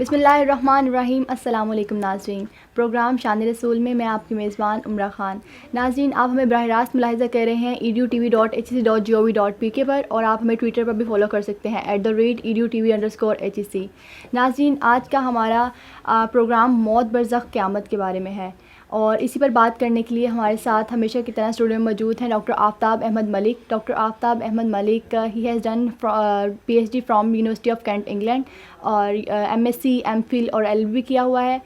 بسم اللہ الرحمن الرحیم۔ السلام علیکم ناظرین، پروگرام شان رسول میں آپ کی میزبان عمرہ خان۔ ناظرین، آپ ہمیں براہ راست ملاحظہ کر رہے ہیں edutv.hec.gov.pk پر، اور آپ ہمیں ٹویٹر پر بھی فالو کر سکتے ہیں @edutv_HEC۔ ناظرین، آج کا ہمارا پروگرام موت برزخ قیامت کے بارے میں ہے، اور اسی پر بات کرنے کے لیے ہمارے ساتھ ہمیشہ کی طرح اسٹوڈیو میں موجود ہیں doctor Aftab Ahmed Malik. Doctor Aftab Ahmed Malik he has done PhD from university of Kent England, اور MSc MPhil اور LLB کیا ہوا ہے،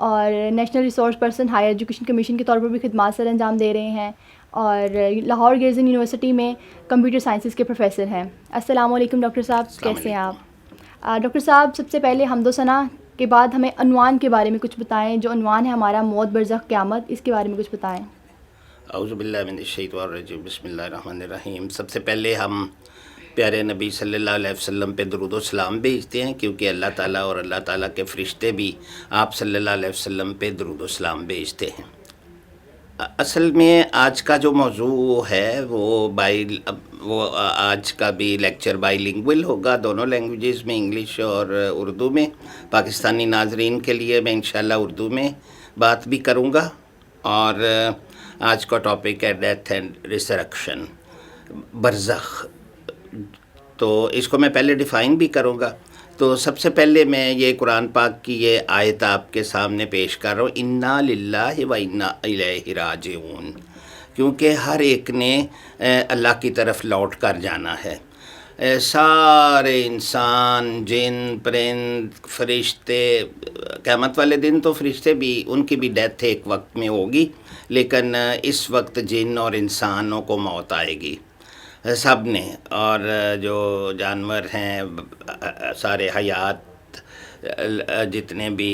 اور national resource person higher education commission کے طور پر بھی خدمات سر انجام دے رہے ہیں، اور لاہور گرزن یونیورسٹی میں کمپیوٹر سائنسز کے پروفیسر ہیں۔ السلام علیکم ڈاکٹر صاحب، کیسے ہیں آپ؟ ڈاکٹر صاحب، سب سے پہلے حمد و ثنا کے بعد ہمیں عنوان کے بارے میں کچھ بتائیں۔ جو عنوان ہے ہمارا موت برزخ قیامت، اس کے بارے میں کچھ بتائیں۔ اعوذ باللہ من الشیطان الرجیم، بسم اللہ الرحمن الرحیم۔ سب سے پہلے ہم پیارے نبی صلی اللہ علیہ وسلم پہ درود و سلام بھیجتے ہیں، کیونکہ اللہ تعالیٰ اور اللہ تعالیٰ کے فرشتے بھی آپ صلی اللہ علیہ وسلم پہ درود و سلام بھیجتے ہیں۔ اصل میں آج کا جو موضوع ہے وہ آج کا بھی لیکچر بائی لنگول ہوگا، دونوں لینگویجز میں، انگلش اور اردو میں۔ پاکستانی ناظرین کے لیے میں انشاءاللہ اردو میں بات بھی کروں گا، اور آج کا ٹاپک ہے ڈیتھ اینڈ ریسرکشن، برزخ۔ تو اس کو میں پہلے ڈیفائن بھی کروں گا۔ تو سب سے پہلے میں یہ قرآن پاک کی یہ آیت آپ کے سامنے پیش کر رہا ہوں، انا للہ و انا الیہ راجعون، کیونکہ ہر ایک نے اللہ کی طرف لوٹ کر جانا ہے۔ سارے انسان، جن، پرند، فرشتے، قیامت والے دن تو فرشتے بھی، ان کی بھی ڈیتھ ایک وقت میں ہوگی، لیکن اس وقت جن اور انسانوں کو موت آئے گی، سب نے، اور جو جانور ہیں، سارے حیات، جتنے بھی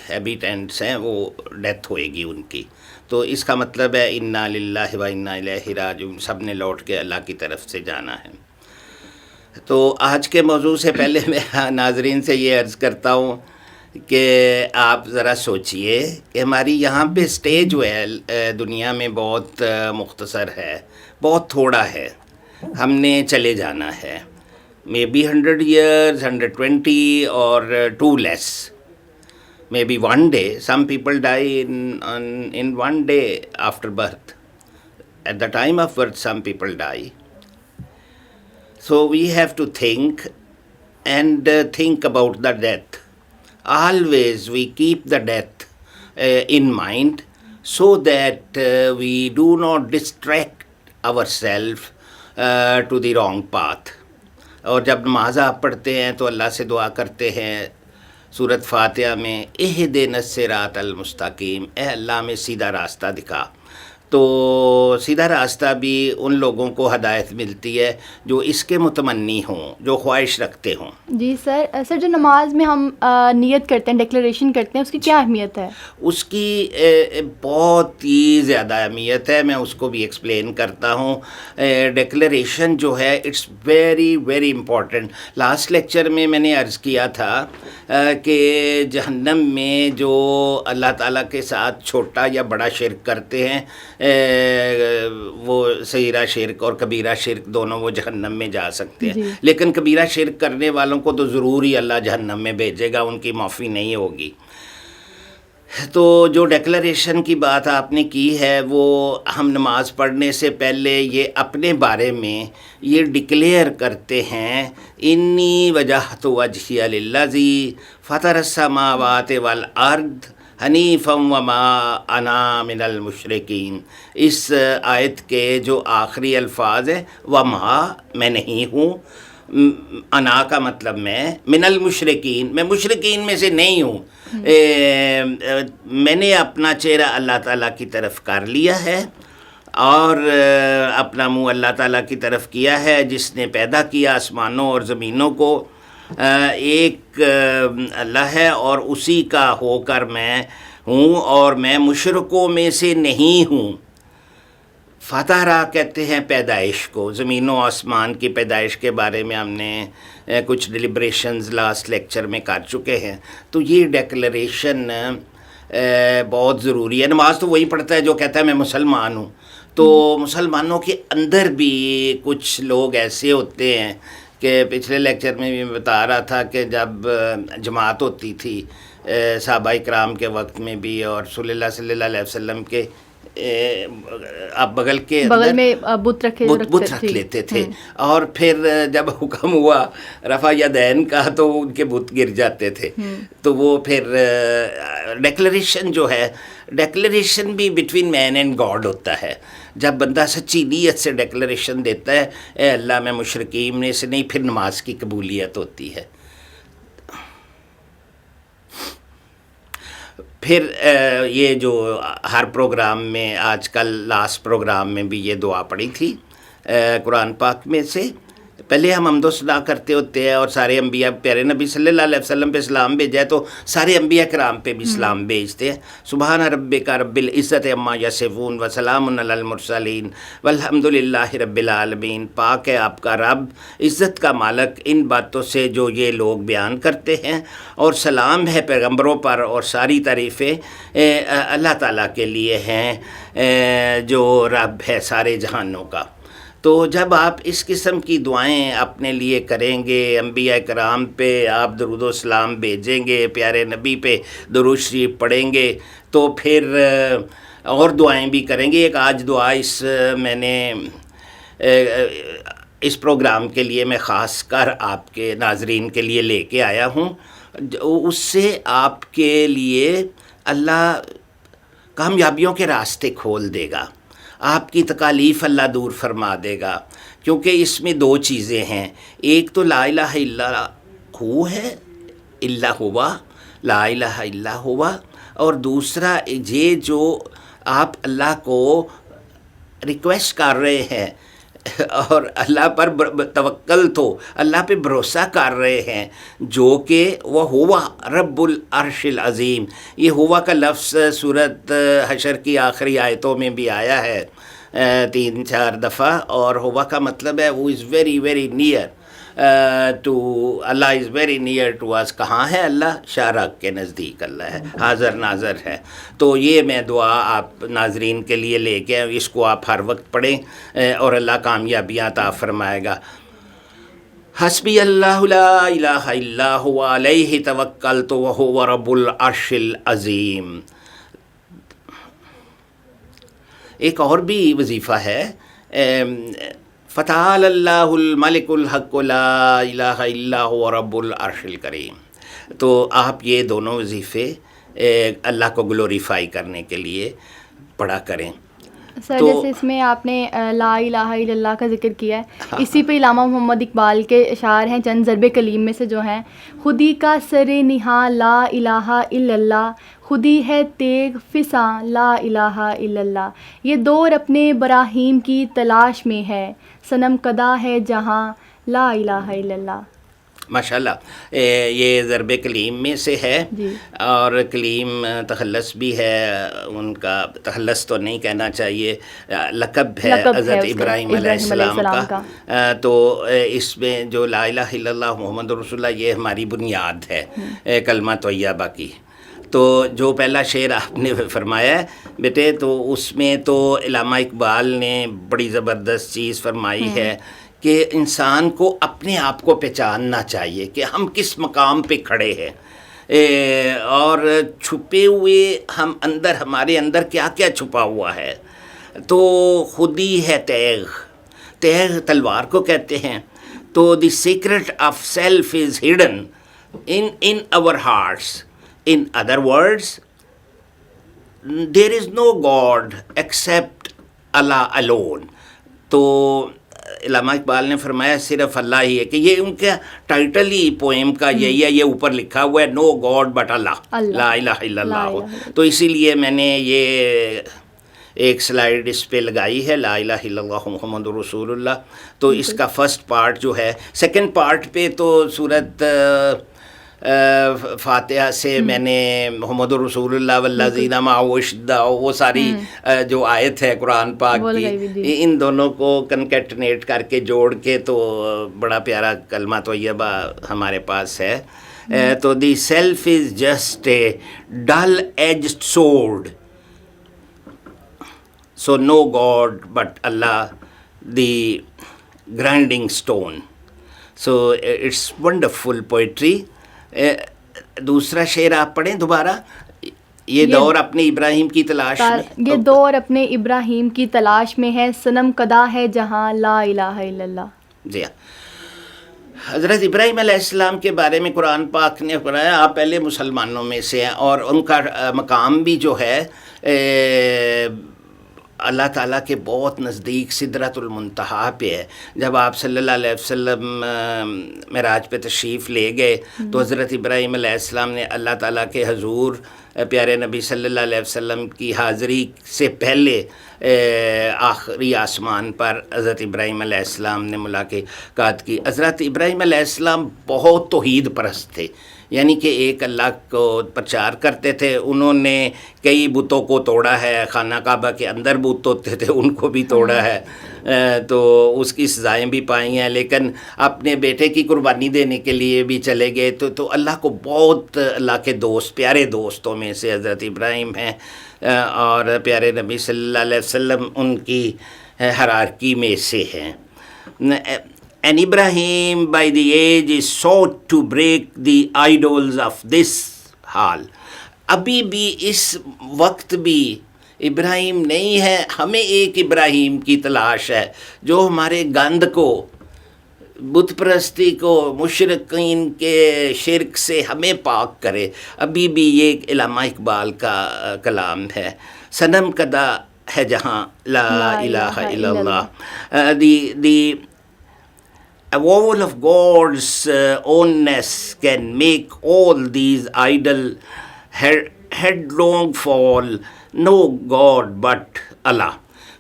ہیبیٹینٹس ہیں، وہ ڈیتھ ہوئے گی ان کی۔ تو اس کا مطلب ہے انا للہ و انا الیہ راجعون، سب نے لوٹ کے اللہ کی طرف سے جانا ہے۔ تو آج کے موضوع سے پہلے میں ناظرین سے یہ عرض کرتا ہوں کہ آپ ذرا سوچئے کہ ہماری یہاں پہ سٹیج جو ہے دنیا میں بہت مختصر ہے، بہت تھوڑا ہے، ہم نے چلے جانا ہے، مے بی 100 years, 120 اور two less, may be one day. Some people die in one day after birth. At the time of birth some people die. So we have to think and think about the death. Always we keep the death in mind, so that we do not distract ourselves to the wrong path. اور جب نماز آپ پڑھتے ہیں تو اللہ سے دعا کرتے ہیں سورۃ فاتحہ میں، اہدنا الصراط المستقیم، اے اللہ میں سیدھا راستہ دکھا۔ تو سیدھا راستہ بھی ان لوگوں کو ہدایت ملتی ہے جو اس کے متمنی ہوں، جو خواہش رکھتے ہوں۔ جی سر، جو نماز میں ہم نیت کرتے ہیں، ڈکلیریشن کرتے ہیں، اس کی کیا اہمیت ہے؟ اس کی بہت ہی زیادہ اہمیت ہے، میں اس کو بھی ایکسپلین کرتا ہوں۔ ڈکلیریشن جو ہے it's very very important. Last lecture میں نے عرض کیا تھا کہ جہنم میں جو اللہ تعالیٰ کے ساتھ چھوٹا یا بڑا شرک کرتے ہیں، وہ صغیرہ شرک اور کبیرہ شرک دونوں، وہ جہنم میں جا سکتے ہیں، لیکن کبیرہ شرک کرنے والوں کو تو ضرور ہی اللہ جہنم میں بھیجے گا، ان کی معافی نہیں ہوگی۔ تو جو ڈکلیریشن کی بات آپ نے کی ہے، وہ ہم نماز پڑھنے سے پہلے یہ اپنے بارے میں یہ ڈکلیئر کرتے ہیں، انی وجہت وجہی للذی فطر السماوات والارض حنیفا وما انا من المشرکین۔ اس آیت کے جو آخری الفاظ ہیں، وما، میں نہیں ہوں، انا کا مطلب میں، من المشرکین، میں مشرکین میں سے نہیں ہوں، میں نے اپنا چہرہ اللہ تعالیٰ کی طرف کر لیا ہے، اور اپنا منہ اللہ تعالیٰ کی طرف کیا ہے، جس نے پیدا کیا آسمانوں اور زمینوں کو۔ ایک اللہ ہے، اور اسی کا ہو کر میں ہوں، اور میں مشرکوں میں سے نہیں ہوں۔ فطرہ کہتے ہیں پیدائش کو، زمین و آسمان کی پیدائش کے بارے میں ہم نے کچھ ڈیلیبریشنز لاسٹ لیکچر میں کر چکے ہیں۔ تو یہ ڈیکلریشن بہت ضروری ہے۔ نماز تو وہی پڑھتا ہے جو کہتا ہے میں مسلمان ہوں، تو مسلمانوں کے اندر بھی کچھ لوگ ایسے ہوتے ہیں کہ پچھلے لیکچر میں بھی میں بتا رہا تھا کہ جب جماعت ہوتی تھی صحابہ کرام کے وقت میں بھی اور رسول اللہ صلی اللہ علیہ وسلم کے آپ بغل کے بغل میں بت رکھ لیتے تھے، اور پھر جب حکم ہوا رفع یدین کا تو ان کے بت گر جاتے تھے. تو وہ پھر ڈیکلریشن جو ہے، ڈیکلریشن بھی بٹوین مین اینڈ گاڈ ہوتا ہے. جب بندہ سچی نیت سے ڈیکلریشن دیتا ہے اے اللہ میں مشرکین میں سے نہیں، پھر نماز کی قبولیت ہوتی ہے. پھر یہ جو ہر پروگرام میں، آج کل لاسٹ پروگرام میں بھی یہ دعا پڑھی تھی قرآن پاک میں سے. پہلے ہم حمد و ثنا کرتے ہوتے ہیں اور سارے انبیاء، پیارے نبی صلی اللہ علیہ وسلم پہ سلام بھیجا ہے تو سارے انبیاء کرام پہ بھی سلام بھیجتے ہیں. سبحان ربک رب العزت عما یصفون وسلام علی المرسلین والحمد للہ رب العالمین. پاک ہے آپ کا رب، عزت کا مالک ان باتوں سے جو یہ لوگ بیان کرتے ہیں، اور سلام ہے پیغمبروں پر، اور ساری تعریفیں اللہ تعالیٰ کے لیے ہیں جو رب ہے سارے جہانوں کا. تو جب آپ اس قسم کی دعائیں اپنے لیے کریں گے، انبیاء کرام پہ آپ درود و سلام بھیجیں گے، پیارے نبی پہ درود شریف پڑھیں گے، تو پھر اور دعائیں بھی کریں گے. ایک آج دعا میں نے اس پروگرام کے لیے میں خاص کر آپ کے ناظرین کے لیے لے کے آیا ہوں. اس سے آپ کے لیے اللہ کامیابیوں کے راستے کھول دے گا، آپ کی تکالیف اللہ دور فرما دے گا. کیونکہ اس میں دو چیزیں ہیں، ایک تو لا الہ الا ہو ہے، الا ہوا، لا الہ الا ہوا، اور دوسرا یہ جو آپ اللہ کو ریکویسٹ کر رہے ہیں اور اللہ پر توکل تو اللہ پہ بھروسہ کر رہے ہیں، جو کہ وہ ہوا رب العرش العظیم. یہ ہوا کا لفظ سورۃ حشر کی آخری آیتوں میں بھی آیا ہے 3-4 دفعہ، اور ہوا کا مطلب ہے وہ is very very near to اللہ، is very near to us. کہاں ہے اللہ؟ شارق کے نزدیک اللہ ہے، حاضر ناظر ہے. تو یہ میں دعا آپ ناظرین کے لیے لے کے، اس کو آپ ہر وقت پڑھیں اور اللہ کامیابیاں عطا فرمائے گا. حسبی اللہ لا الہ الا هو علیہ توکلت وہو رب العرش العظیم. ایک اور بھی وظیفہ ہے، فتعال اللہ الملک الحق لا الہ الا هو رب العرش الکریم. تو آپ یہ دونوں وظیفے اللہ کو گلوریفائی کرنے کے لیے پڑھا کریں. سر جیسے اس میں آپ نے لا الہ الا اللہ کا ذکر کیا ہے، اسی پہ علامہ محمد اقبال کے اشعار ہیں چند ضرب کلیم میں سے جو ہیں، خودی کا سر نہاں لا الہ الا اللہ، خودی ہے تیغ فساں لا الہ الا اللہ. یہ دور اپنے براہیم کی تلاش میں ہے، صنم کدا ہے جہاں لا الہ الا اللہ. ماشاء اللہ، یہ ضرب کلیم میں سے ہے جی. اور کلیم تخلص بھی ہے، ان کا تخلص تو نہیں کہنا چاہیے، لقب ہے حضرت ابراہیم علیہ السلام کا. تو اس میں جو لا الہ الا اللہ محمد رسول اللہ، یہ ہماری بنیاد ہے کلمہ طیبہ کی. تو جو پہلا شعر آپ نے فرمایا ہے بیٹے، تو اس میں تو علامہ اقبال نے بڑی زبردست چیز فرمائی ہے کہ انسان کو اپنے آپ کو پہچاننا چاہیے کہ ہم کس مقام پہ کھڑے ہیں، اور چھپے ہوئے ہم اندر، ہمارے اندر کیا کیا چھپا ہوا ہے. تو خودی ہے تیغ تلوار کو کہتے ہیں. تو the secret of self is hidden in our hearts. In other words, there is no God except Allah alone. تو علامہ اقبال نے فرمایا صرف اللہ ہی ہے، کہ یہ ان کا ٹائٹل ہی پوئم کا یہی ہے، یہ اوپر لکھا ہوا ہے نو گاڈ بٹ اللہ، لا الہ الا اللہ. تو اسی لیے میں نے یہ ایک سلائیڈ اس پہ لگائی ہے، لا الہ الا اللہ محمد رسول اللہ. تو اس کا فرسٹ پارٹ جو ہے، سیکنڈ پارٹ پہ تو سورت فاتحہ سے میں نے محمد رسول اللہ والذین معہ اشداء، وہ ساری جو آیت ہے قرآن پاک کی، ان دونوں کو کنکیٹنیٹ کر کے جوڑ کے تو بڑا پیارا کلمہ طیبہ ہمارے پاس ہے. تو the self is just a dull edged sword, so no god but Allah the grinding stone. So it's wonderful poetry. دوسرا شعر آپ پڑھیں دوبارہ. یہ دور اپنے ابراہیم کی تلاش میں, یہ دور اپنے ابراہیم کی تلاش میں ہے, صنم کدا ہے جہاں لا الہ الا اللہ. جی ہاں, حضرت ابراہیم علیہ السلام کے بارے میں قرآن پاک نے فرمایا آپ پہلے مسلمانوں میں سے ہیں, اور ان کا مقام بھی جو ہے اللہ تعالیٰ کے بہت نزدیک سدرۃ المنتہا پہ ہے. جب آپ صلی اللہ علیہ وسلم معراج پہ تشریف لے گئے تو حضرت ابراہیم علیہ السلام نے اللہ تعالیٰ کے حضور پیارے نبی صلی اللہ علیہ وسلم کی حاضری سے پہلے آخری آسمان پر حضرت ابراہیم علیہ السلام نے ملاقات کی. حضرت ابراہیم علیہ السلام بہت توحید پرست تھے, یعنی کہ ایک اللہ کو پرچار کرتے تھے. انہوں نے کئی بتوں کو توڑا ہے, خانہ کعبہ کے اندر بت ہوتے تھے ان کو بھی توڑا ہے, تو اس کی سزائیں بھی پائی ہیں, لیکن اپنے بیٹے کی قربانی دینے کے لیے بھی چلے گئے. تو اللہ کو بہت, اللہ کے دوست, پیارے دوستوں میں سے حضرت ابراہیم ہیں, اور پیارے نبی صلی اللہ علیہ وسلم ان کی ہرارکی میں سے ہیں. And Ibrahim by the age is sought to break the idols of this hall. ابھی بھی اس وقت بھی ابراہیم نہیں ہے, ہمیں ایک ابراہیم کی تلاش ہے جو ہمارے گند کو, بت پرستی کو, مشرقین کے شرک سے ہمیں پاک کرے. ابھی بھی یہ علامہ اقبال کا کلام ہے, صنم کدا ہے جہاں لا الہ الا اللہ. A vowel of God's ownness can make all these idle headlong fall. No God but Allah.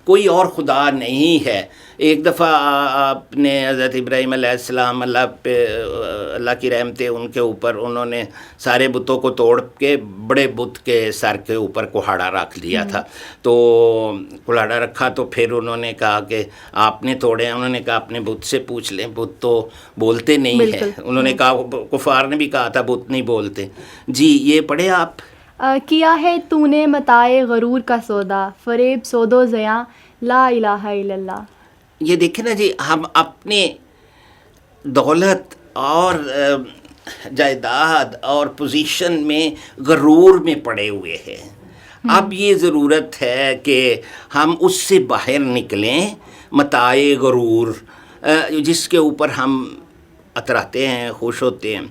کوئی اور خدا نہیں ہے. ایک دفعہ آپ نے حضرت ابراہیم علیہ السلام, اللہ کی رحمتیں ان کے اوپر, انہوں نے سارے بتوں کو توڑ کے بڑے بت کے سر کے اوپر کہاڑا رکھ دیا تھا. تو کہاڑا رکھا تو پھر انہوں نے کہا کہ آپ نے توڑے ہیں. انہوں نے کہا اپنے بت سے پوچھ لیں, بت تو بولتے نہیں ہیں. انہوں نے کہا, کفار نے بھی کہا تھا بت نہیں بولتے. جی یہ پڑھے آپ. کیا ہے تو نے متائے غرور کا سودا, فریب سود و زیاں لا الہ الا اللہ. یہ دیکھیں نا جی, ہم اپنے دولت اور جائیداد اور پوزیشن میں غرور میں پڑے ہوئے ہیں. اب یہ ضرورت ہے کہ ہم اس سے باہر نکلیں. متاع غرور جس کے اوپر ہم اتراتے ہیں, خوش ہوتے ہیں.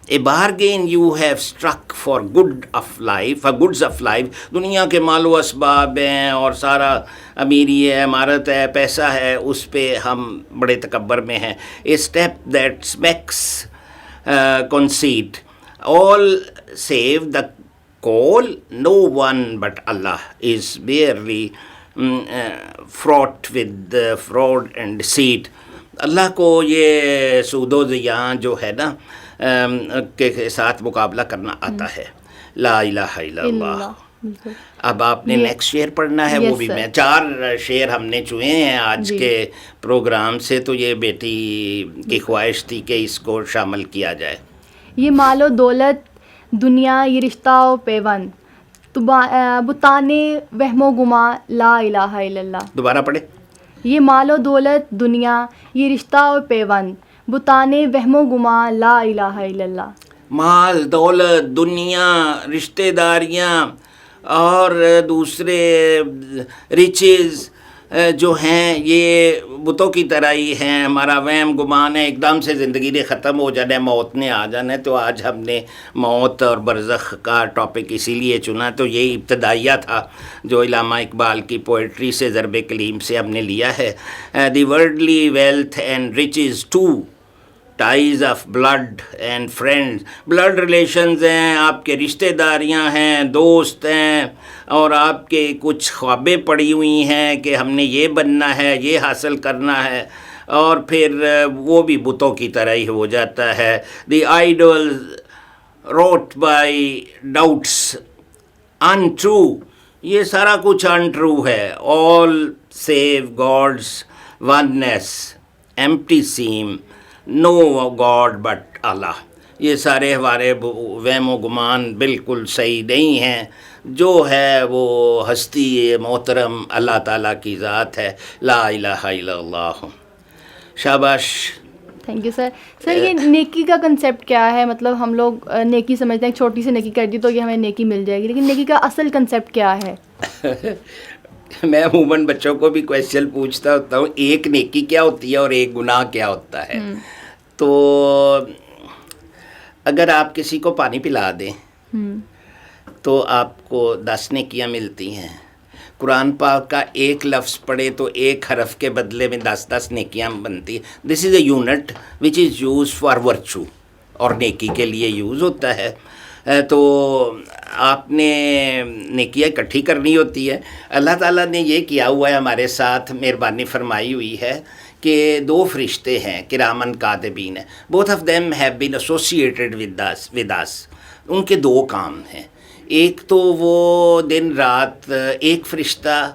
A bargain you have struck for good of life, for goods of life. دنیا کے مال و اسباب ہیں اور سارا امیری ہے, عمارت ہے, پیسہ ہے, اس پہ ہم بڑے تکبر میں ہیں. A step that smacks conceit. All save the call, no one but Allah is barely fraught with fraud and deceit. اللہ کو یہ سود و زیاں جو ہے نا کے ساتھ مقابلہ کرنا آتا ہے. لا الہ الا اللہ. اب آپ نے نیکسٹ شعر پڑھنا ہے. وہ بھی میں 4 شعر ہم نے چنے ہیں آج کے پروگرام سے, تو یہ بیٹی کی خواہش تھی کہ اس کو شامل کیا جائے. یہ مال و دولت دنیا, یہ رشتہ و پیوند, بتانے وہم و گماں لا الہ الا اللہ. دوبارہ پڑھے. یہ مال و دولت دنیا, یہ رشتہ و پیوند, بتانے وہم و گماں لا الہ الا اللہ. مال دولت دنیا, رشتہ داریاں اور دوسرے ریچز جو ہیں یہ بتوں کی طرح ہی ہیں. ہمارا وہم گمان ہے ایک دم سے زندگی نے ختم ہو جانا ہے, موت نے آ جانا ہے. تو آج ہم نے موت اور برزخ کا ٹاپک اسی لیے چنا. تو یہ ابتدائیہ تھا جو علامہ اقبال کی پوئٹری سے ضرب کلیم سے ہم نے لیا ہے. The worldly wealth and riches too, ties of blood and friends. Blood relations ہیں, آپ کے رشتہ داریاں ہیں, دوست ہیں, اور آپ کے کچھ خوابیں پڑی ہوئی ہیں کہ ہم نے یہ بننا ہے, یہ حاصل کرنا ہے, اور پھر وہ بھی بتوں کی طرح ہی ہو جاتا ہے. دی idols wrought by doubts untrue. یہ سارا کچھ untrue ہے. all save God's oneness empty seem, no God but Allah. یہ سارے ہمارے وہم و گمان بالکل صحیح نہیں ہیں. جو ہے وہ ہستی محترم اللہ تعالیٰ کی ذات ہے. لا الہ الا اللہ. شاباش. Thank you sir. سر یہ نیکی کا کنسیپٹ کیا ہے؟ مطلب ہم لوگ نیکی سمجھتے ہیں چھوٹی سی نیکی کر دی تو یہ ہمیں نیکی مل جائے گی، لیکن نیکی کا اصل کنسیپٹ کیا ہے؟ میں عموماً بچوں کو بھی کویشچن پوچھتا ہوتا ہوں، ایک نیکی کیا ہوتی ہے اور ایک گناہ کیا ہوتا ہے. تو اگر آپ کسی کو پانی پلا دیں تو آپ کو 10 نیکیاں ملتی ہیں. قرآن پاک کا ایک لفظ پڑھے تو ایک حرف کے بدلے میں 10 نیکیاں بنتی ہیں. This is a unit which is use for virtue, اور نیکی کے لیے یوز ہوتا ہے. تو آپ نے نیکیاں اکٹھی کرنی ہوتی ہے. اللہ تعالیٰ نے یہ کیا ہوا ہے ہمارے ساتھ، مہربانی فرمائی ہوئی ہے کہ 2 فرشتے ہیں کرامن کاتبین ہیں. Both of them have been associated with us. ان کے 2 کام ہیں. ایک تو وہ دن رات، ایک فرشتہ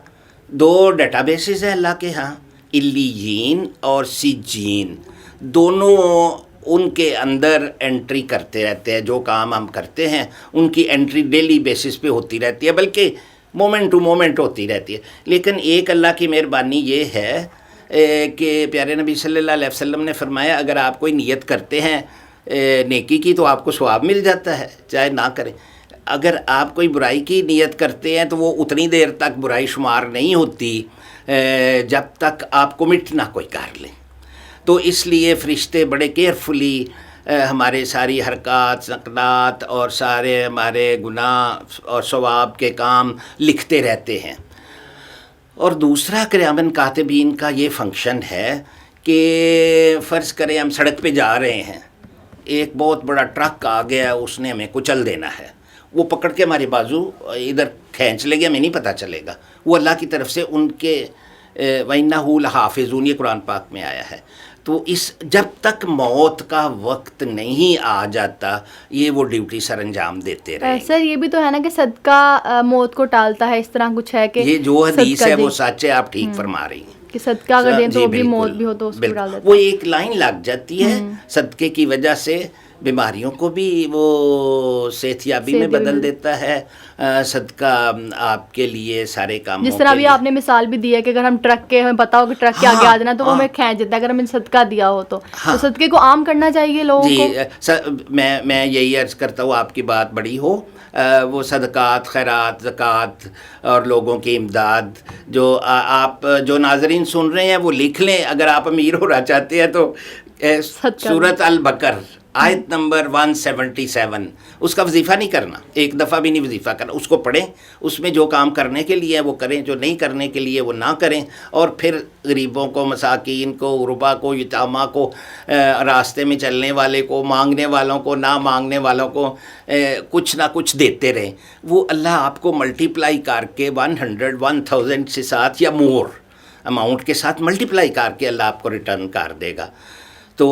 2 ڈیٹا بیسز ہیں اللہ کے ہاں، علیین اور سجین، دونوں ان کے اندر انٹری کرتے رہتے ہیں. جو کام ہم کرتے ہیں ان کی انٹری ڈیلی بیسس پہ ہوتی رہتی ہے، بلکہ مومنٹ ٹو مومنٹ ہوتی رہتی ہے. لیکن ایک اللہ کی مہربانی یہ ہے کہ پیارے نبی صلی اللہ علیہ وسلم نے فرمایا اگر آپ کوئی نیت کرتے ہیں نیکی کی تو آپ کو ثواب مل جاتا ہے چاہے نہ کریں. اگر آپ کوئی برائی کی نیت کرتے ہیں تو وہ اتنی دیر تک برائی شمار نہیں ہوتی جب تک آپ کمٹ نہ کوئی کر لیں. تو اس لیے فرشتے بڑے کیئرفلی ہمارے ساری حرکات سکنات اور سارے ہمارے گناہ اور ثواب کے کام لکھتے رہتے ہیں. اور دوسرا کرامن کاتبین کا یہ فنکشن ہے کہ فرض کریں ہم سڑک پہ جا رہے ہیں، ایک بہت بڑا ٹرک آ گیا، اس نے ہمیں کچل دینا ہے. وہ پکڑ کے ہمارے بازو ادھر کھینچ لے گیا، ہمیں نہیں پتہ چلے گا. وہ اللہ کی طرف سے ان کے وَإِنَّهُ لَحَافِظُونَ یہ قرآن پاک میں آیا ہے. تو اس جب تک موت کا وقت نہیں آ جاتا یہ وہ ڈیوٹی سر انجام دیتے رہے. سر یہ بھی تو ہے نا کہ صدقہ موت کو ٹالتا ہے، اس طرح کچھ ہے کہ یہ جو حدیث ہے وہ سچ ہے، آپ ٹھیک فرما رہی ہیں کہ صدقہ اگر دیں تو بھی موت بھی ہو تو اس کو ڈال دیتا ہے. وہ ایک لائن لگ جاتی ہے صدقے کی وجہ سے، بیماریوں کو بھی وہ صحت یابی میں بدل دیتا ہے. صدقہ آپ کے لیے سارے کاموں جس طرح بھی آپ نے مثال بھی دی ہے کہ اگر ہم ٹرک کے ہمیں پتا ہو کہ ٹرک کے آگے آ جانا تو وہ ہمیں کھینچ دیتا ہے. اگر ہم نے صدقہ دیا ہو تو صدقے کو عام کرنا چاہیے لوگوں کو. جی میں یہی عرض کرتا ہوں آپ کی بات بڑی ہو. وہ صدقات، خیرات، زکوٰۃ اور لوگوں کی امداد جو آپ جو ناظرین سن رہے ہیں وہ لکھ لیں. اگر آپ امیر ہونا چاہتے ہیں تو سورۃ البقر آیت نمبر 177 اس کا وظیفہ نہیں کرنا، ایک دفعہ بھی نہیں وظیفہ کرنا، اس کو پڑھیں. اس میں جو کام کرنے کے لیے وہ کریں، جو نہیں کرنے کے لیے وہ نہ کریں. اور پھر غریبوں کو، مساکین کو، غربا کو، یتاما کو، راستے میں چلنے والے کو، مانگنے والوں کو، نہ مانگنے والوں کو کچھ نہ کچھ دیتے رہیں. وہ اللہ آپ کو ملٹی پلائی کر کے 100 سے ساتھ یا مور اماؤنٹ کے ساتھ ملٹی پلائی کر کے اللہ آپ کو ریٹرن کر دے گا. تو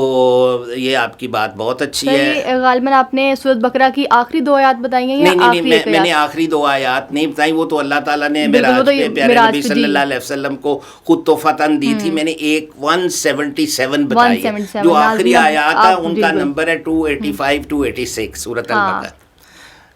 یہ آپ کی بات بہت اچھی ہے. غالباً آپ نے سورۃ بقرہ کی آخری 2 آیات بتائی ہیں یا نہیں میں نے آخری 2 آیات نہیں بتائی، وہ تو اللہ تعالیٰ نے معراج پہ پیارے نبی صلی اللہ علیہ وسلم کو خود تحفتاً دی تھی. میں نے ایک 177 بتائی ہے، جو آخری آیات ہے ان کا نمبر ہے 285 286 سورۃ البقرہ.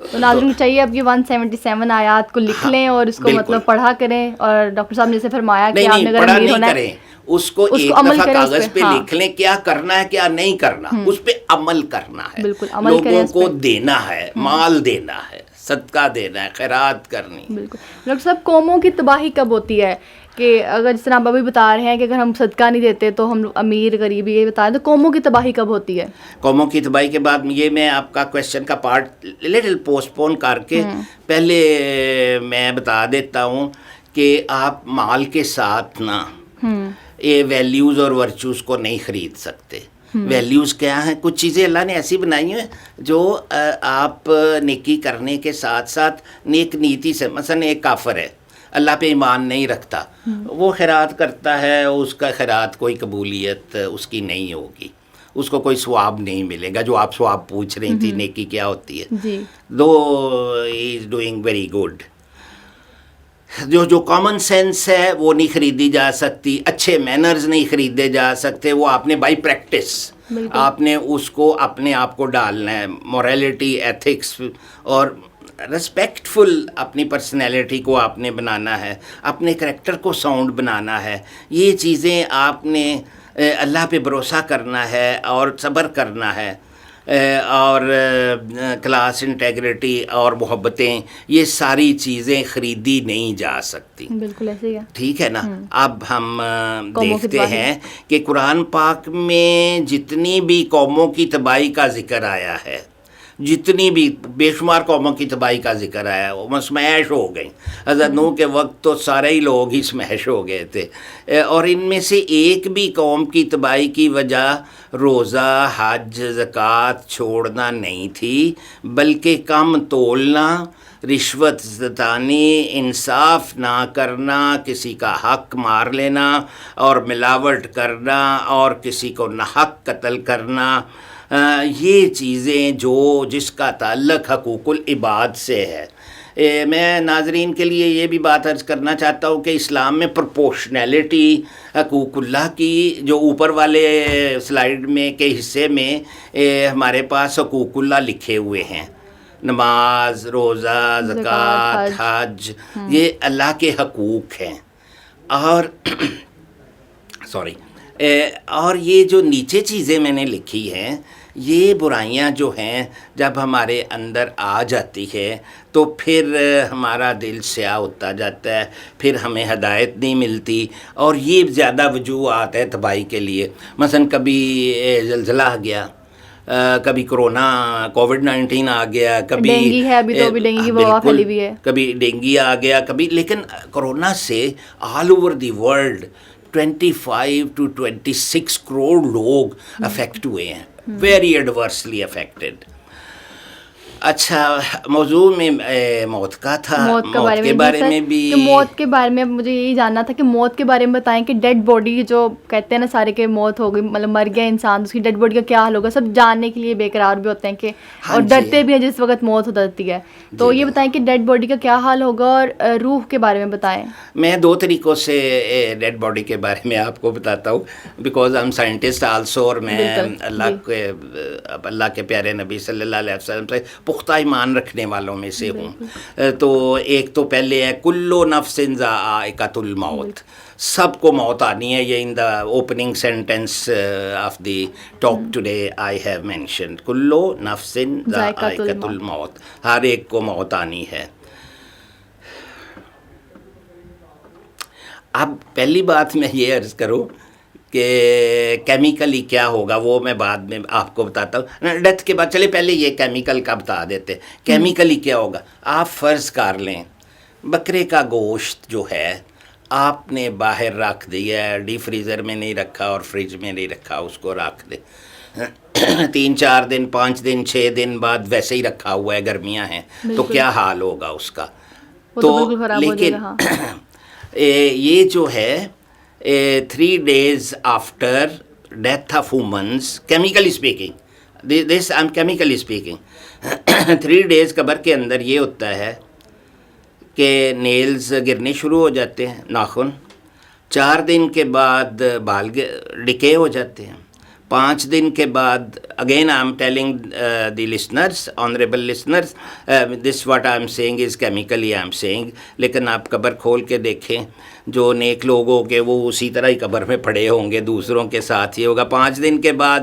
تو ناظرین کو چاہیے اب یہ 177 آیات کو لکھ لیں اور اس کو مطلب پڑھا کریں. اور ڈاکٹر صاحب نے جیسے فرمایا کہ آپ نے اگر امیر ہونا ہے اس کو ایک دفعہ کاغذ پہ لکھ لیں کیا کرنا ہے کیا نہیں کرنا، اس پہ عمل کرنا ہے. لوگوں کو دینا ہے، مال دینا ہے، صدقہ دینا ہے، خیرات کرنی. بالکل. ڈاکٹر صاحب قوموں کی تباہی کب ہوتی ہے؟ کہ اگر جس طرح آپ ابھی بتا رہے ہیں کہ اگر ہم صدقہ نہیں دیتے تو ہم امیر غریب یہ بتا رہے ہیں، تو قوموں کی تباہی کب ہوتی ہے؟ قوموں کی تباہی کے بعد یہ میں آپ کا کویشچن کا پارٹ لٹل پوسٹ پون کر کے پہلے میں بتا دیتا ہوں کہ آپ مال کے ساتھ نا یہ ویلیوز اور ورچوز کو نہیں خرید سکتے. ویلیوز کیا ہیں؟ کچھ چیزیں اللہ نے ایسی بنائی ہیں جو آپ نیکی کرنے کے ساتھ ساتھ نیک نیتی سے، مثلا ایک کافر ہے اللہ پہ ایمان نہیں رکھتا، وہ خیرات کرتا ہے، اس کا خیرات کوئی قبولیت اس کی نہیں ہوگی، اس کو کوئی ثواب نہیں ملے گا. جو آپ ثواب پوچھ رہی تھی نیکی کیا ہوتی ہے، دو ہی از ڈوئنگ ویری گڈ. جو کامن سینس ہے وہ نہیں خریدی جا سکتی، اچھے مینرز نہیں خریدے جا سکتے، وہ آپ نے بائی پریکٹس آپ نے اس کو اپنے آپ کو ڈالنا ہے. موریلٹی، ایتھکس اور رسپیکٹ فل اپنی پرسنالٹی کو آپ نے بنانا ہے، اپنے کریکٹر کو ساؤنڈ بنانا ہے. یہ چیزیں آپ نے اللہ پہ بھروسہ کرنا ہے اور صبر کرنا ہے، اور کلاس انٹیگریٹی اور محبتیں، یہ ساری چیزیں خریدی نہیں جا سکتی. بالکل ایسے ہی ہے. ٹھیک ہے نا. اب ہم قوموں کی دیکھتے ہیں کہ قرآن پاک میں جتنی بھی قوموں کی تباہی کا ذکر آیا ہے، جتنی بھی بے شمار قوموں کی تباہی کا ذکر آیا وہ مسمحش ہو گئیں. حضرت نوح کے وقت تو سارے ہی لوگ ہی سمحش ہو گئے تھے، اور ان میں سے ایک بھی قوم کی تباہی کی وجہ روزہ، حج، زکوٰۃ چھوڑنا نہیں تھی، بلکہ کم تولنا، رشوت ستانی، انصاف نہ کرنا، کسی کا حق مار لینا اور ملاوٹ کرنا اور کسی کو ناحق قتل کرنا، یہ چیزیں جس کا تعلق حقوق العباد سے ہے. میں ناظرین کے لیے یہ بھی بات عرض کرنا چاہتا ہوں کہ اسلام میں پروپورشنیلٹی حقوق اللہ کی، جو اوپر والے سلائیڈ میں کے حصے میں ہمارے پاس حقوق اللہ لکھے ہوئے ہیں، نماز، روزہ، زکوٰۃ، حج، یہ اللہ کے حقوق ہیں. اور اور یہ جو نیچے چیزیں میں نے لکھی ہیں، یہ برائیاں جو ہیں جب ہمارے اندر آ جاتی ہے تو پھر ہمارا دل سیاہ ہوتا جاتا ہے، پھر ہمیں ہدایت نہیں ملتی، اور یہ زیادہ وجوہات ہے تباہی کے لیے. مثلا کبھی زلزلہ آ گیا، کبھی کووڈ-19 آ گیا، کبھی ڈینگی ہے، ابھی تو ابھی ڈینگی کی وبا پھیلی ہوئی ہے، کبھی ڈینگی آ گیا، کبھی. لیکن کرونا سے all over the world 25 to 26 crore لوگ افیکٹ ہوئے ہیں، ویری ایڈورسلی افیکٹڈ. اچھا، موضوع میں موت کا تھا. موت کے بارے میں بھی، موت کے بارے میں مجھے یہی جاننا تھا کہ موت کے بارے میں بتائیں کہ ڈیڈ باڈی جو کہتے ہیں نا سارے کہ موت ہو گئی، مطلب مر گیا انسان، اس کی ڈیڈ باڈی کا کیا حال ہوگا. سب جاننے کے لیے بے قرار بھی ہوتے ہیں کہ اور ڈرتے بھی ہیں جس وقت موت ہو جاتی ہے. تو یہ بتائیں کہ ڈیڈ باڈی کا کیا حال ہوگا، اور روح کے بارے میں بتائیں. میں 2 طریقوں سے ڈیڈ باڈی کے بارے میں آپ کو بتاتا ہوں، because I am scientist also, اور میں اللہ کے پیارے نبی صلی اللہ علیہ وسلم سے پختہ ایمان رکھنے والوں میں سے ہوں. تو ایک تو پہلے ہے کلو نفس ذائقۃ الموت، سب کو موت آنی ہے. یہ in the opening sentence of the talk today I have mentioned, کلو نفس ذائقۃ الموت، ہر ایک کو موت آنی ہے. اب پہلی بات میں یہ عرض کروں کہ کیمیکلی کیا ہوگا وہ میں بعد میں آپ کو بتاتا ہوں. ڈیتھ کے بعد چلے پہلے یہ کیمیکل کا بتا دیتے. کیمیکلی کیا ہوگا، آپ فرض کر لیں بکرے کا گوشت جو ہے آپ نے باہر رکھ دیا ہے، ڈی فریزر میں نہیں رکھا اور فریج میں نہیں رکھا، اس کو رکھ دے 3-4 دن 5 دن 6 دن بعد ویسے ہی رکھا ہوا ہے، گرمیاں ہیں، تو کیا حال ہوگا اس کا. تو لیکن یہ جو ہے 3 days after death of humans, chemically speaking, this I'm chemically speaking, 3 days قبر کے اندر یہ ہوتا ہے کہ نیلز گرنے شروع ہو جاتے ہیں، ناخن. 4 دن کے بعد بال ڈکے ہو جاتے ہیں. 5 دن کے بعد again I am telling the listeners, honourable listeners, this what I am seeing is chemically I am seeing. لیکن آپ قبر کھول کے دیکھیں، جو نیک لوگ ہوں گے وہ اسی طرح ہی قبر میں پڑے ہوں گے، دوسروں کے ساتھ یہ ہوگا. 5 دن کے بعد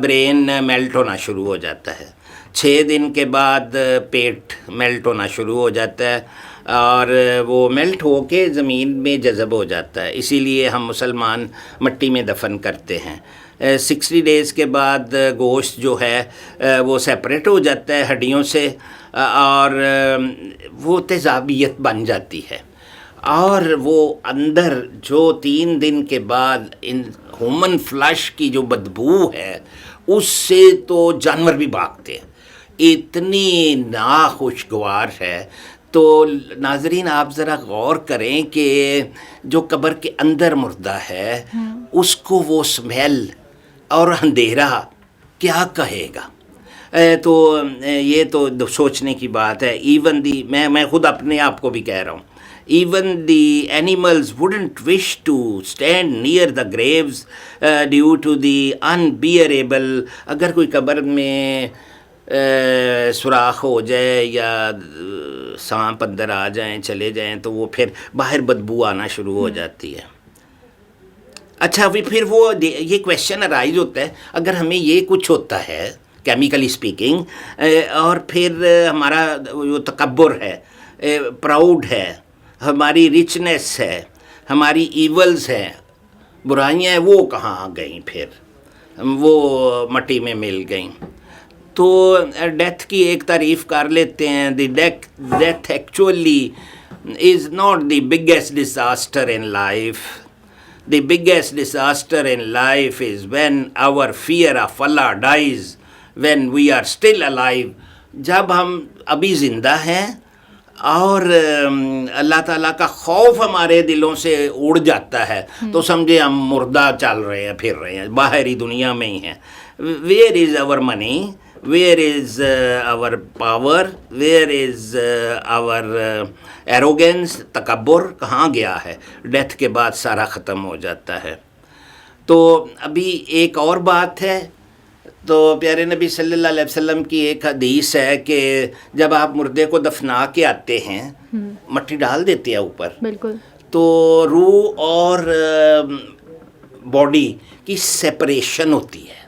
برین میلٹ ہونا شروع ہو جاتا ہے. 6 دن کے بعد پیٹ میلٹ ہونا شروع ہو جاتا ہے، اور وہ میلٹ ہو کے زمین میں جذب ہو جاتا ہے. اسی لیے ہم مسلمان مٹی میں دفن کرتے ہیں. 60 days کے بعد گوشت جو ہے وہ سیپریٹ ہو جاتا ہے ہڈیوں سے، اور وہ تیزابیت بن جاتی ہے. اور وہ اندر جو 3 دن کے بعد ان ہیومن فلش کی جو بدبو ہے اس سے تو جانور بھی بھاگتے ہیں، اتنی ناخوشگوار ہے. تو ناظرین آپ ذرا غور کریں کہ جو قبر کے اندر مردہ ہے اس کو وہ سمیل اور اندھیرا کیا کہے گا. تو یہ تو سوچنے کی بات ہے. ایون دی میں خود اپنے آپ کو بھی کہہ رہا ہوں، even the animals wouldn't wish to stand near the graves due to the unbearable. اگر کوئی قبر میں سوراخ ہو جائے یا سانپ اندر آ جائیں چلے جائیں تو وہ پھر باہر بدبو آنا شروع ہو جاتی ہے. اچھا ابھی پھر وہ یہ کویشچن ارائز ہوتا ہے اگر ہمیں یہ کچھ ہوتا ہے کیمیکلی اسپیکنگ اور پھر ہمارا جو تکبر ہے، پراؤڈ ہے، ہماری رچنس ہے، ہماری ایولز ہیں، برائیاں ہیں، وہ کہاں گئیں؟ پھر وہ مٹی میں مل گئیں. تو ڈیتھ کی ایک تعریف کر لیتے ہیں. The death actually is not the biggest disaster in life. The biggest disaster in life is when our fear of Allah dies, when we are still alive. جب ہم ابھی زندہ ہیں اور اللہ تعالیٰ کا خوف ہمارے دلوں سے اڑ جاتا ہے تو سمجھے ہم مردہ چل رہے ہیں، پھر رہے ہیں، باہری دنیا میں ہی ہیں. Where is our money? Where is our power? Where is our arrogance? تکبر کہاں گیا ہے؟ ڈیتھ کے بعد سارا ختم ہو جاتا ہے. تو ابھی ایک اور بات ہے. تو پیارے نبی صلی اللہ علیہ وسلم کی ایک حدیث ہے کہ جب آپ مردے کو دفنا کے آتے ہیں، مٹی ڈال دیتے ہیں اوپر، بالکل، تو روح اور باڈی کی سیپریشن ہوتی ہے.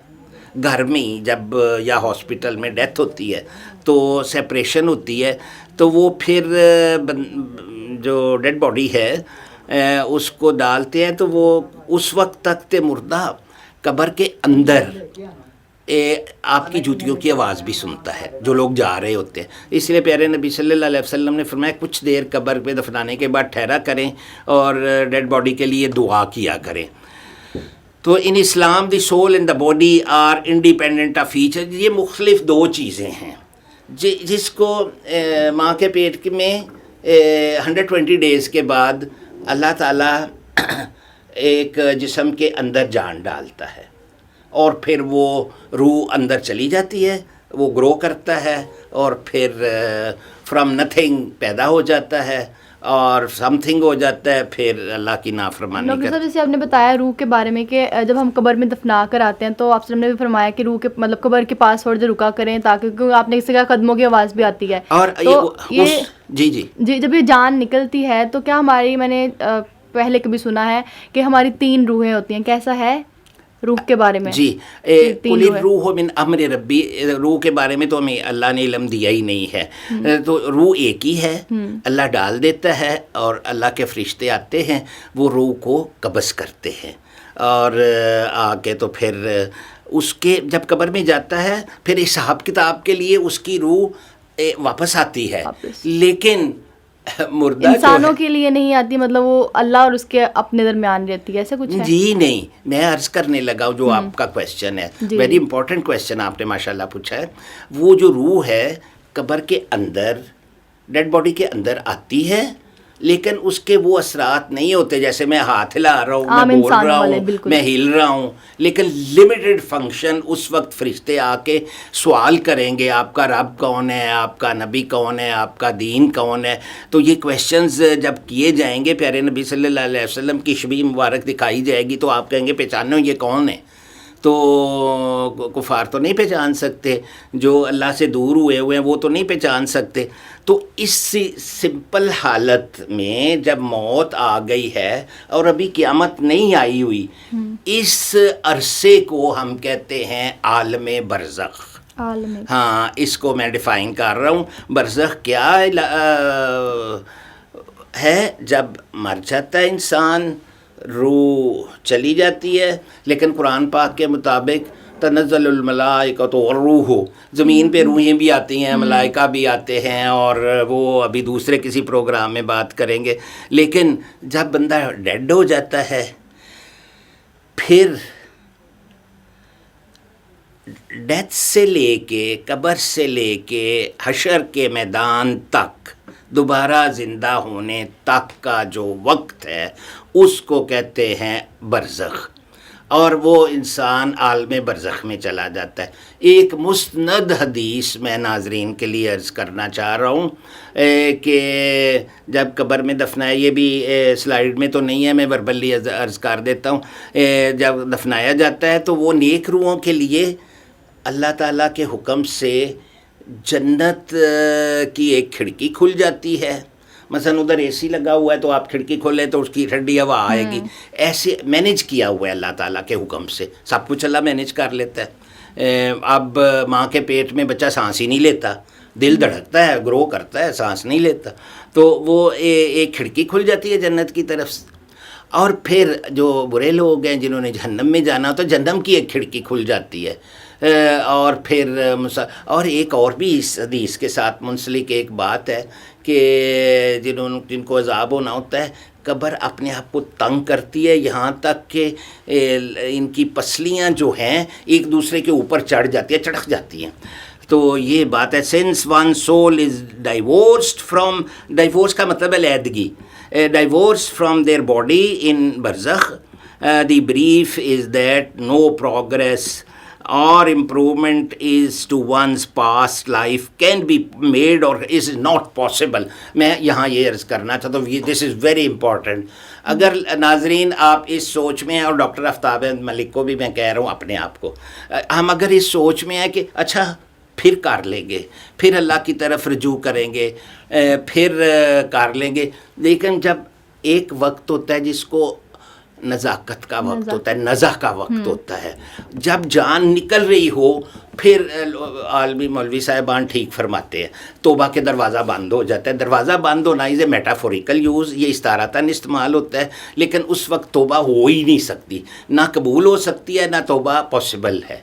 گھر میں جب یا ہاسپٹل میں ڈیتھ ہوتی ہے تو سیپریشن ہوتی ہے، تو وہ پھر جو ڈیڈ باڈی ہے اس کو ڈالتے ہیں، تو وہ اس وقت تک تے مردہ قبر کے اندر آپ کی جوتیوں کی آواز بھی سنتا ہے جو لوگ جا رہے ہوتے ہیں. اس لیے پیارے نبی صلی اللہ علیہ وسلم نے فرمایا کچھ دیر قبر پہ دفنانے کے بعد ٹھہرا کریں اور ڈیڈ باڈی کے لیے دعا کیا کریں. تو in Islam the soul and the body are independent of each. یہ مختلف دو چیزیں ہیں جس کو ماں کے پیٹ میں 120 ڈیز کے بعد اللہ تعالیٰ ایک جسم کے اندر جان ڈالتا ہے اور پھر وہ روح اندر چلی جاتی ہے، وہ گرو کرتا ہے اور پھر فرام نتھنگ پیدا ہو جاتا ہے اور سم تھنگ ہو جاتا ہے، پھر اللہ کی نافرمانی ڈاکٹر صاحب جیسے آپ نے بتایا روح کے بارے میں کہ جب ہم قبر میں دفنا کر آتے ہیں تو آپ سے ہم نے بھی فرمایا کہ روح کے مطلب قبر کے پاس تھوڑا دیر رکا کریں تاکہ کیونکہ آپ نے اس سے کہا قدموں کی آواز بھی آتی ہے. اور جی جب یہ جان نکلتی ہے تو کیا ہماری، میں نے پہلے کبھی سنا ہے کہ ہماری 3 روحیں ہوتی ہیں، کیسا ہے روح کے بارے میں؟ جی قل الروح من امر ربی. روح کے بارے میں تو ہمیں اللہ نے علم دیا ہی نہیں ہے. تو روح ایک ہی ہے، اللہ ڈال دیتا ہے اور اللہ کے فرشتے آتے ہیں، وہ روح کو قبض کرتے ہیں اور آ کے تو پھر اس کے جب قبر میں جاتا ہے پھر حساب کتاب کے لیے اس کی روح واپس آتی ہے. لیکن مردہ انسانوں کے لیے نہیں آتی، مطلب وہ اللہ اور اس کے اپنے درمیان رہتی ہے، ایسا کچھ ہے؟ جی نہیں، میں عرض کرنے لگا جو آپ کا کویشچن ہے، ویری امپورٹنٹ کویشچن آپ نے ماشاءاللہ پوچھا ہے. وہ جو روح ہے قبر کے اندر ڈیڈ باڈی کے اندر آتی ہے، لیکن اس کے وہ اثرات نہیں ہوتے جیسے میں ہاتھ ہلا رہا ہوں، میں بول رہا ہوں، میں ہل رہا ہوں، لیکن لمیٹڈ فنکشن. اس وقت فرشتے آ کے سوال کریں گے آپ کا رب کون ہے، آپ کا نبی کون ہے، آپ کا دین کون ہے. تو یہ کویشچنز جب کیے جائیں گے، پیارے نبی صلی اللہ علیہ وسلم کی شبیہ مبارک دکھائی جائے گی تو آپ کہیں گے پہچانو یہ کون ہے. تو کفار تو نہیں پہچان سکتے، جو اللہ سے دور ہوئے ہیں وہ تو نہیں پہچان سکتے. تو اس سمپل حالت میں جب موت آ گئی ہے اور ابھی قیامت نہیں آئی ہوئی، اس عرصے کو ہم کہتے ہیں عالم برزخ. ہاں، اس کو میں ڈیفائن کر رہا ہوں. برزخ کیا ہے؟ جب مر جاتا ہے انسان، روح چلی جاتی ہے، لیکن قرآن پاک کے مطابق تنزل الملائکۃ والروح، زمین پہ روحیں بھی آتی ہیں، ملائکہ بھی آتے ہیں، اور وہ ابھی دوسرے کسی پروگرام میں بات کریں گے. لیکن جب بندہ ڈیڈ ہو جاتا ہے پھر ڈیتھ سے لے کے قبر سے لے کے حشر کے میدان تک دوبارہ زندہ ہونے تک کا جو وقت ہے اس کو کہتے ہیں برزخ، اور وہ انسان عالم برزخ میں چلا جاتا ہے. ایک مستند حدیث میں ناظرین کے لیے عرض کرنا چاہ رہا ہوں کہ جب قبر میں دفنایا، یہ بھی سلائیڈ میں تو نہیں ہے، میں وربلی عرض کر دیتا ہوں. جب دفنایا جاتا ہے تو وہ نیک روحوں کے لیے اللہ تعالیٰ کے حکم سے جنت کی ایک کھڑکی کھل جاتی ہے، مثلا ادھر اے سی لگا ہوا ہے تو آپ کھڑکی کھولیں تو اس کی ٹھنڈی ہوا آئے گی. ایسے مینیج کیا ہوا ہے اللہ تعالیٰ کے حکم سے, سب کچھ اللہ مینیج کر لیتا ہے. اب ماں کے پیٹ میں بچہ سانس ہی نہیں لیتا, دل دھڑکتا ہے, گرو کرتا ہے, سانس نہیں لیتا, تو وہ ایک کھڑکی کھل جاتی ہے جنت کی طرف سے. اور پھر جو برے لوگ ہیں جنہوں نے جہنم میں جانا تو جہنم کی ایک کھڑکی کھل جاتی ہے. اور پھر اور ایک اور بھی اس حدیث کے ساتھ منسلک ایک بات ہے کہ جن کو عذاب ہونا ہوتا ہے, قبر اپنے آپ کو تنگ کرتی ہے یہاں تک کہ ان کی پسلیاں جو ہیں ایک دوسرے کے اوپر چڑھ جاتی ہیں, چڑک جاتی ہیں. تو یہ بات ہے, since one soul is divorced from, divorce کا مطلب ہے علیحدگی, divorce from their body in برزخ, the brief is that no progress or improvement is to one's past life can be made or is not possible. میں یہاں یہ عرض کرنا چاہتا ہوں, this is very important. اگر ناظرین آپ اس سوچ میں ہیں, اور ڈاکٹر آفتاب ملک کو بھی میں کہہ رہا ہوں اپنے آپ کو, ہم اگر اس سوچ میں ہیں کہ اچھا پھر کر لیں گے, پھر اللہ کی طرف رجوع کریں گے, پھر کر لیں گے, لیکن جب ایک وقت ہوتا ہے جس کو نزاکت کا وقت ہوتا ہے, نزا کا وقت ہوتا ہے, جب جان نکل رہی ہو, پھر عالمی مولوی صاحبان ٹھیک فرماتے ہیں توبہ کے دروازہ بند ہو جاتا ہے. دروازہ بند ہونا از اے میٹافوریکل یوز, یہ استعارتاً استعمال ہوتا ہے, لیکن اس وقت توبہ ہو ہی نہیں سکتی, نہ قبول ہو سکتی ہے نہ توبہ پاسبل ہے.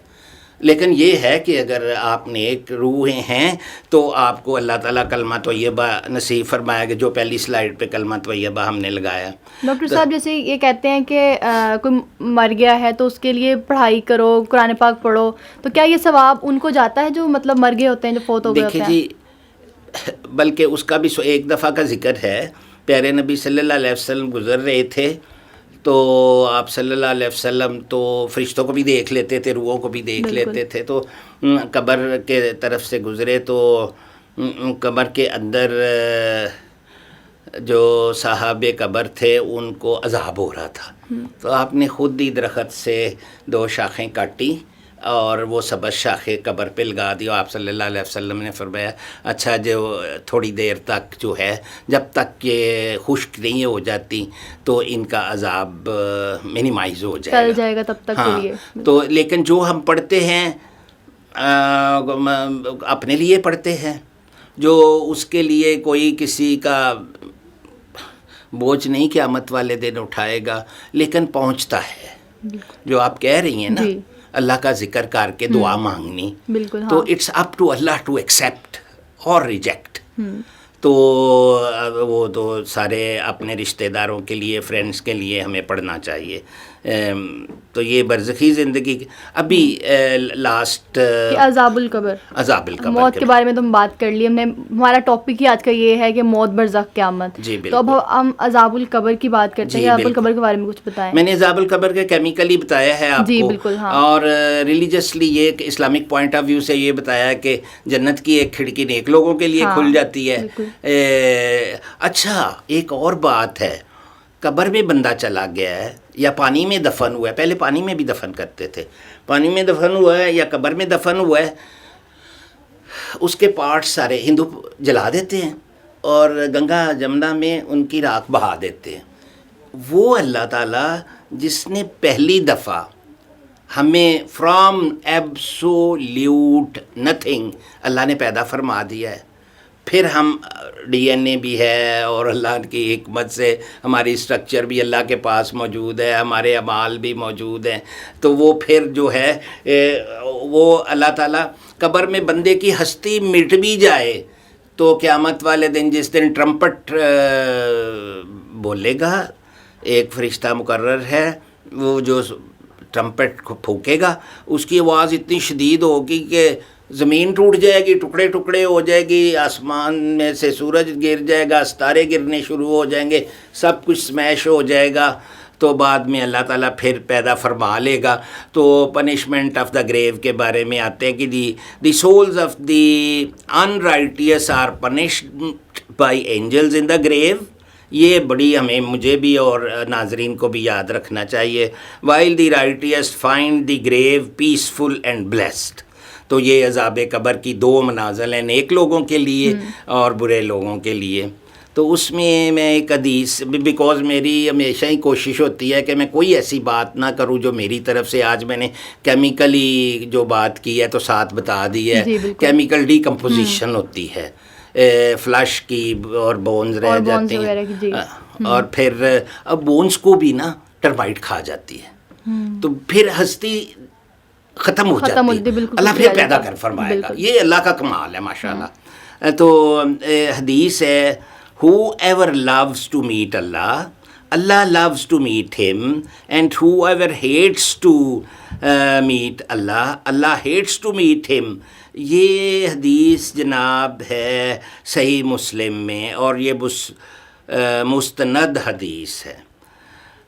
لیکن یہ ہے کہ اگر آپ نیک روحیں ہیں تو آپ کو اللہ تعالیٰ کلمہ طیبہ نصیب فرمایا, کہ جو پہلی سلائیڈ پہ کلمہ طیبہ ہم نے لگایا. ڈاکٹر صاحب جیسے یہ کہتے ہیں کہ کوئی مر گیا ہے تو اس کے لیے پڑھائی کرو, قرآن پاک پڑھو, تو کیا یہ ثواب ان کو جاتا ہے جو مطلب مر گئے ہوتے ہیں, جو فوت ہو گئے ہوتے ہیں؟ دیکھیے جی, بلکہ اس کا بھی ایک دفعہ کا ذکر ہے. پیارے نبی صلی اللہ علیہ وسلم گزر رہے تھے تو آپ صلی اللہ علیہ وسلم تو فرشتوں کو بھی دیکھ لیتے تھے, روحوں کو بھی دیکھ لیتے تھے, تو قبر کے طرف سے گزرے تو قبر کے اندر جو صاحب قبر تھے ان کو عذاب ہو رہا تھا, تو آپ نے خود ہی درخت سے 2 شاخیں کاٹی اور وہ سبز شاخیں قبر پہ لگا دی. آپ صلی اللہ علیہ وسلم نے فرمایا اچھا جو تھوڑی دیر تک جو ہے, جب تک یہ خشک نہیں ہو جاتی تو ان کا عذاب منیمائز ہو جائے گا تب تک کے لیے. تو لیکن جو ہم پڑھتے ہیں اپنے لیے پڑھتے ہیں, جو اس کے لیے کوئی کسی کا بوجھ نہیں قیامت والے دن اٹھائے گا, لیکن پہنچتا ہے. جو آپ کہہ رہی ہیں نا, اللہ کا ذکر کر کے دعا مانگنی, تو it's up to Allah to accept اور ریجیکٹ. تو وہ تو سارے اپنے رشتہ داروں کے لیے, فرینڈس کے لیے ہمیں پڑھنا چاہیے. تو یہ برزخی زندگی ابھی لاسٹ عذاب القبر, موت کے بارے میں تو ہم بات کر لی ہم نے, ہمارا ٹاپک ہی آج کا یہ ہے کہ موت برزخ قیامت. تو اب ہم عذاب القبر کی بات کرتے ہیں. عذاب القبر کے بارے میں کچھ بتائیں. میں نے عذاب القبر کا کیمیکلی بتایا ہے آپ کو, اور ریلیجسلی یہ اسلامک پوائنٹ آف ویو سے یہ بتایا ہے کہ جنت کی ایک کھڑکی نیک لوگوں کے لیے کھل جاتی ہے. اچھا ایک اور بات ہے, قبر میں بندہ چلا گیا ہے یا پانی میں دفن ہوا ہے, پہلے پانی میں بھی دفن کرتے تھے, پانی میں دفن ہوا ہے یا قبر میں دفن ہوا ہے, اس کے پارٹس سارے ہندو جلا دیتے ہیں اور گنگا جمنا میں ان کی راکھ بہا دیتے ہیں. وہ اللہ تعالیٰ جس نے پہلی دفعہ ہمیں فرام ایبسولوٹ نتھنگ اللہ نے پیدا فرما دیا ہے, پھر ہم ڈی این اے بھی ہے اور اللہ کی حکمت سے ہماری اسٹرکچر بھی اللہ کے پاس موجود ہے, ہمارے اعمال بھی موجود ہیں, تو وہ پھر جو ہے وہ اللہ تعالیٰ قبر میں بندے کی ہستی مٹ بھی جائے تو قیامت والے دن جس دن ٹرمپٹ بولے گا, ایک فرشتہ مقرر ہے وہ جو ٹرمپٹ کو پھونکے گا, اس کی آواز اتنی شدید ہوگی کہ زمین ٹوٹ جائے گی, ٹکڑے ٹکڑے ہو جائے گی, آسمان میں سے سورج گر جائے گا, ستارے گرنے شروع ہو جائیں گے, سب کچھ سمیش ہو جائے گا. تو بعد میں اللہ تعالیٰ پھر پیدا فرما لے گا. تو پنشمنٹ آف دا گریو کے بارے میں آتے ہیں کہ the souls of the unrighteous are punished by angels in the grave. یہ بڑی مجھے بھی اور ناظرین کو بھی یاد رکھنا چاہیے. While the righteous find the grave peaceful and blessed. تو یہ عذاب قبر کی 2 منازل ہیں, نیک لوگوں کے لیے اور برے لوگوں کے لیے. تو اس میں میں ایک حدیث، بیکاز میری ہمیشہ ہی کوشش ہوتی ہے کہ میں کوئی ایسی بات نہ کروں جو میری طرف سے، آج میں نے کیمیکلی جو بات کی ہے تو ساتھ بتا دی ہے، جی بالکل، کیمیکل ڈی کمپوزیشن ہوتی ہے فلش کی اور بونز رہ اور بونز جاتے وغیرہ ہیں، کی، جی اور پھر اب بونز کو بھی نا ٹرمائٹ کھا جاتی ہے، تو پھر ہستی ختم ہو ختم جاتی ہوتی ہے، بالکل، اللہ کچھ پھر رہ پیدا جاتا کر فرمائے گا، بالکل، یہ اللہ کا کمال ہے ماشاء اللہ۔ تو حدیث ہے whoever loves to meet Allah, Allah loves to meet him, and whoever hates to meet Allah, Allah hates to meet him۔ یہ حدیث جناب ہے صحیح مسلم میں، اور یہ مستند حدیث ہے۔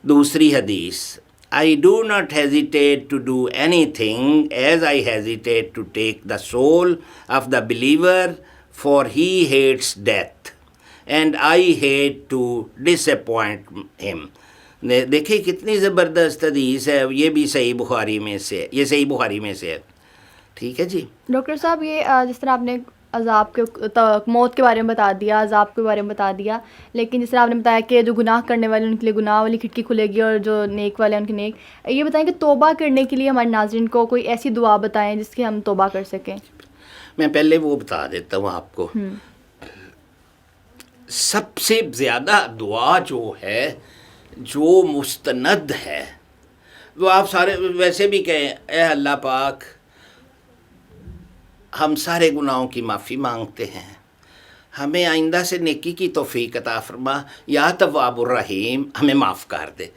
دوسری حدیث، I do not hesitate to do anything as I hesitate to take the soul of the believer, for he hates death and I hate to disappoint him۔ دیکھیں کتنی زبردست حدیث ہے، یہ بھی صحیح بخاری میں سے، یہ صحیح بخاری میں سے ہے، ٹھیک ہے جی۔ ڈاکٹر صاحب یہ جس طرح آپ نے عذاب کے موت کے بارے میں بتا دیا، عذاب کے بارے میں بتا دیا، لیکن جس طرح آپ نے بتایا کہ جو گناہ کرنے والے ان کے لیے گناہ والی کھڑکی کھلے گی اور جو نیک والے ہیں ان کے نیک، یہ بتائیں کہ توبہ کرنے کے لیے ہمارے ناظرین کو کوئی ایسی دعا بتائیں جس کی ہم توبہ کر سکیں۔ میں پہلے وہ بتا دیتا ہوں آپ کو، سب سے زیادہ دعا جو ہے جو مستند ہے، وہ آپ سارے ویسے بھی کہیں اے اللہ پاک ہم سارے گناہوں کی معافی مانگتے ہیں، ہمیں آئندہ سے نیکی کی توفیق عطا فرما، یا تواب الرحیم ہمیں معاف کر دے،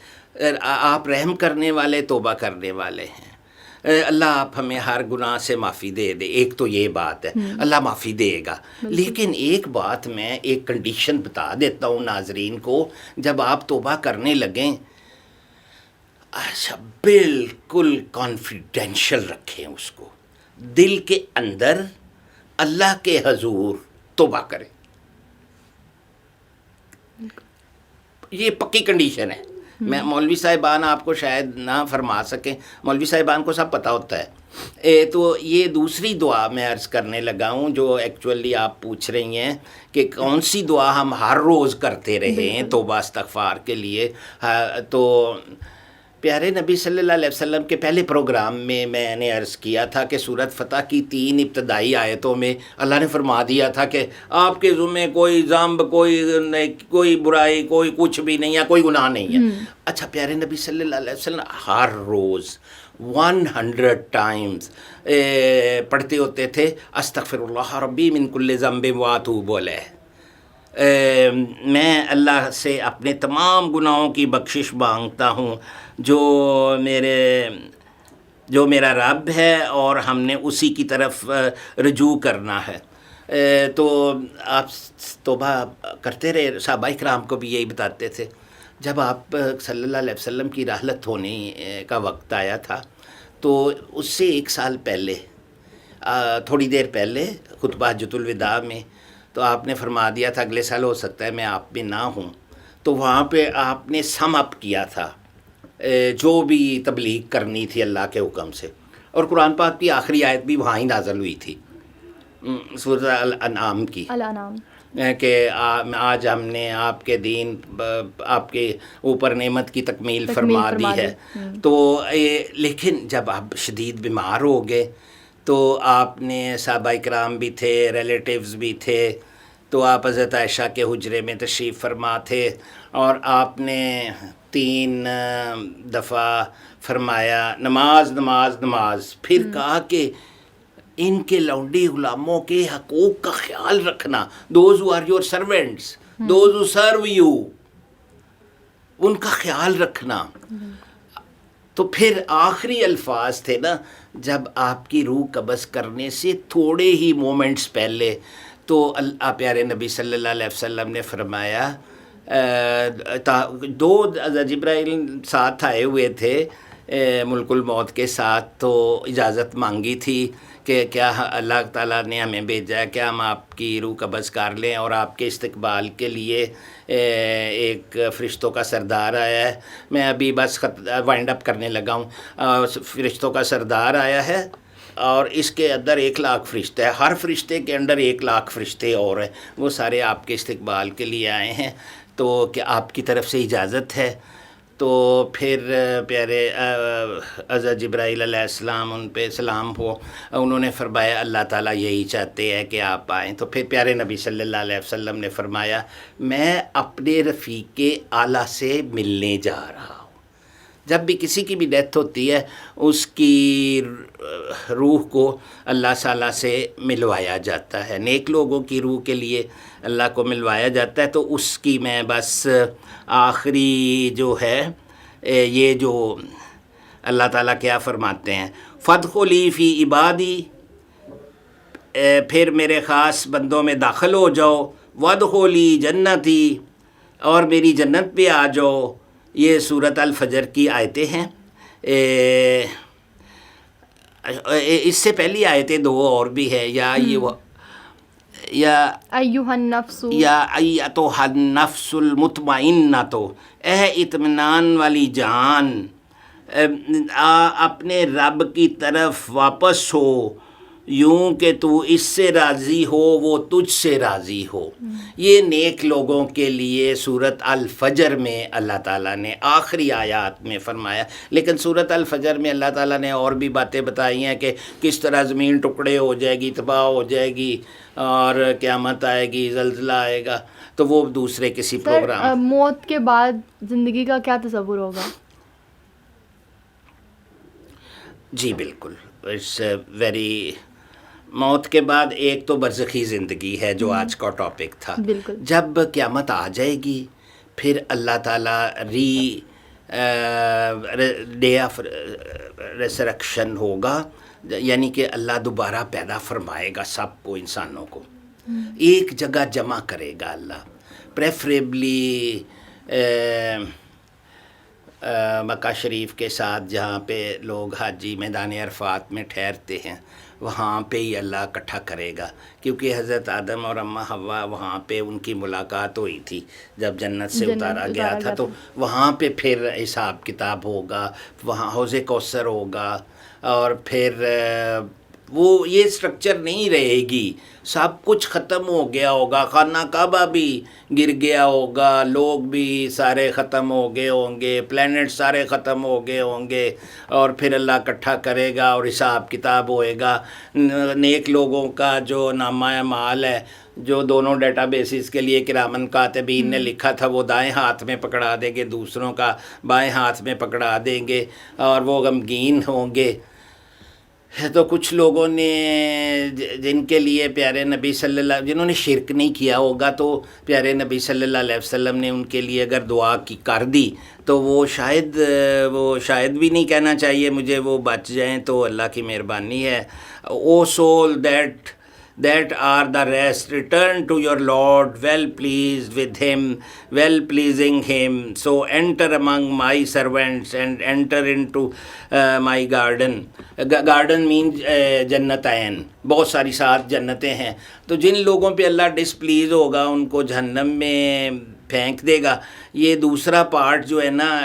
آپ رحم کرنے والے توبہ کرنے والے ہیں، اللہ آپ ہمیں ہر گناہ سے معافی دے دے۔ ایک تو یہ بات ہے، اللہ معافی دے گا، لیکن ایک بات میں ایک کنڈیشن بتا دیتا ہوں ناظرین کو، جب آپ توبہ کرنے لگیں اچھا بالکل کانفیڈینشل رکھیں اس کو، دل کے اندر اللہ کے حضور توبہ کریں، یہ پکی کنڈیشن ہے۔ میں مولوی صاحبان آپ کو شاید نہ فرما سکیں، مولوی صاحبان کو سب پتہ ہوتا ہے۔ تو یہ دوسری دعا میں عرض کرنے لگا ہوں جو ایکچولی آپ پوچھ رہی ہیں کہ کون سی دعا ہم ہر روز کرتے رہیں توبہ استغفار کے لیے۔ تو پیارے نبی صلی اللہ علیہ وسلم کے پہلے پروگرام میں نے عرض کیا تھا کہ سورۃ فتح کی 3 ابتدائی آیتوں میں اللہ نے فرما دیا تھا کہ آپ کے ذمے کوئی ذنب، کوئی برائی، کوئی کچھ بھی نہیں ہے، کوئی گناہ نہیں ہے۔ اچھا پیارے نبی صلی اللہ علیہ وسلم ہر روز 100 ٹائمز پڑھتے ہوتے تھے استغفر اللہ ربی من کل ذنب واتوب الیہ، میں اللہ سے اپنے تمام گناہوں کی بخشش مانگتا ہوں جو میرا رب ہے، اور ہم نے اسی کی طرف رجوع کرنا ہے۔ تو آپ توبہ کرتے رہے، صحابہ کرام کو بھی یہی بتاتے تھے۔ جب آپ صلی اللہ علیہ وسلم کی رحلت ہونے کا وقت آیا تھا تو اس سے 1 سال پہلے، تھوڑی دیر پہلے خطبہ حجۃ الوداع میں تو آپ نے فرما دیا تھا اگلے سال ہو سکتا ہے میں آپ میں نہ ہوں، تو وہاں پہ آپ نے سم اپ کیا تھا جو بھی تبلیغ کرنی تھی اللہ کے حکم سے، اور قرآن پاک کی آخری آیت بھی وہاں ہی نازل ہوئی تھی سورۃ الانعام کی، کہ آج ہم نے آپ کے دین، آپ کے اوپر نعمت کی تکمیل فرما دی ہے۔ تو لیکن جب آپ شدید بیمار ہو گئے تو آپ نے، صحابہ کرام بھی تھے، ریلیٹیوز بھی تھے، تو آپ حضرت عائشہ کے حجرے میں تشریف فرما تھے، اور آپ نے 3 دفعہ فرمایا نماز نماز نماز، پھر کہا کہ ان کے لونڈی غلاموں کے حقوق کا خیال رکھنا، those who are your servants, those who serve you، ان کا خیال رکھنا۔ تو پھر آخری الفاظ تھے نا، جب آپ کی روح قبض کرنے سے تھوڑے ہی مومنٹس پہلے، تو اللہ پیارے نبی صلی اللہ علیہ وسلم نے فرمایا، 2 جبرائیل ساتھ آئے ہوئے تھے ملک الموت کے ساتھ، تو اجازت مانگی تھی کہ کیا اللہ تعالیٰ نے ہمیں بھیجا ہے کہ ہم آپ کی روح قبض کر لیں، اور آپ کے استقبال کے لیے ایک فرشتوں کا سردار آیا ہے۔ میں ابھی بس وائنڈ اپ کرنے لگا ہوں۔ فرشتوں کا سردار آیا ہے اور اس کے اندر 1,00,000 فرشتے ہیں، ہر فرشتے کے اندر 1,00,000 فرشتے اور ہیں، وہ سارے آپ کے استقبال کے لیے آئے ہیں، تو کہ آپ کی طرف سے اجازت ہے؟ تو پھر پیارے حضرت جبرائیل علیہ السلام ان پہ سلام ہو، انہوں نے فرمایا اللہ تعالیٰ یہی چاہتے ہیں کہ آپ آئیں. تو پھر پیارے نبی صلی اللہ علیہ وسلم نے فرمایا میں اپنے رفیق اعلیٰ سے ملنے جا رہا ہوں. جب بھی کسی کی بھی ڈیتھ ہوتی ہے اس کی روح کو اللہ تعالیٰ سے ملوایا جاتا ہے، نیک لوگوں کی روح کے لیے اللہ کو ملوایا جاتا ہے. تو اس کی میں بس آخری جو ہے یہ جو اللہ تعالیٰ کیا فرماتے ہیں فَادْخُلِي فِي عِبَادِي، پھر میرے خاص بندوں میں داخل ہو جاؤ، وَادْخُلِي جنتی، اور میری جنت پہ آ جاؤ. یہ سورۃ الفجر کی آیتیں ہیں. اس سے پہلی آیتیں 2 اور بھی ہے، یا ایھا النفس، یا ایتھا النفس المطمئنۃ، اے اطمینان والی جان، اپنے رب کی طرف واپس ہو، یوں کہ تو اس سے راضی ہو وہ تجھ سے راضی ہو. یہ نیک لوگوں کے لیے سورۃ الفجر میں اللہ تعالیٰ نے آخری آیات میں فرمایا. لیکن سورۃ الفجر میں اللہ تعالیٰ نے اور بھی باتیں بتائی ہیں کہ کس طرح زمین ٹکڑے ہو جائے گی، تباہ ہو جائے گی، اور قیامت آئے گی، زلزلہ آئے گا. تو وہ دوسرے کسی پروگرام. موت کے بعد زندگی کا کیا تصور ہوگا؟ جی بالکل، اٹس ویری، موت کے بعد ایک تو برزخی زندگی ہے جو آج کا ٹاپک تھا. بالکل. جب قیامت آ جائے گی پھر اللہ تعالیٰ ڈے آف ریسرکشن ہوگا، یعنی کہ اللہ دوبارہ پیدا فرمائے گا سب کو، انسانوں کو ایک جگہ جمع کرے گا اللہ، پریفریبلی مکہ شریف کے ساتھ جہاں پہ لوگ حاجی میدان عرفات میں ٹھہرتے ہیں وہاں پہ ہی اللہ اکٹھا کرے گا، کیونکہ حضرت آدم اور اماں حوا وہاں پہ ان کی ملاقات ہوئی تھی جب جنت سے اتارا گیا تھا. تو وہاں پہ پھر حساب کتاب ہوگا، وہاں حوض کوثر ہوگا، اور پھر وہ یہ سٹرکچر نہیں رہے گی، سب کچھ ختم ہو گیا ہوگا، خانہ کعبہ بھی گر گیا ہوگا، لوگ بھی سارے ختم ہو گئے ہوں گے، پلینٹ سارے ختم ہو گئے ہوں گے، اور پھر اللہ اکٹھا کرے گا اور حساب کتاب ہوئے گا. نیک لوگوں کا جو نامہ اعمال ہے جو دونوں ڈیٹا بیسز کے لیے کرامن کاتبین نے لکھا تھا وہ دائیں ہاتھ میں پکڑا دیں گے، دوسروں کا بائیں ہاتھ میں پکڑا دیں گے، اور وہ غمگین ہوں گے. تو کچھ لوگوں نے جن کے لیے پیارے نبی صلی اللہ، جنہوں نے شرک نہیں کیا ہوگا تو پیارے نبی صلی اللہ علیہ وسلم نے ان کے لیے اگر دعا کی کر دی تو وہ شاید بھی نہیں کہنا چاہیے مجھے، وہ بچ جائیں تو اللہ کی مہربانی ہے. O civil that are the rest, return to your Lord, well pleased with him, well pleasing him, so enter among my servants and enter into my garden. Garden means جنتین، بہت ساری 7 جنتیں ہیں. تو جن لوگوں پہ اللہ ڈسپلیز ہوگا ان کو جہنم میں پھینک دے گا. یہ دوسرا پارٹ جو ہے نا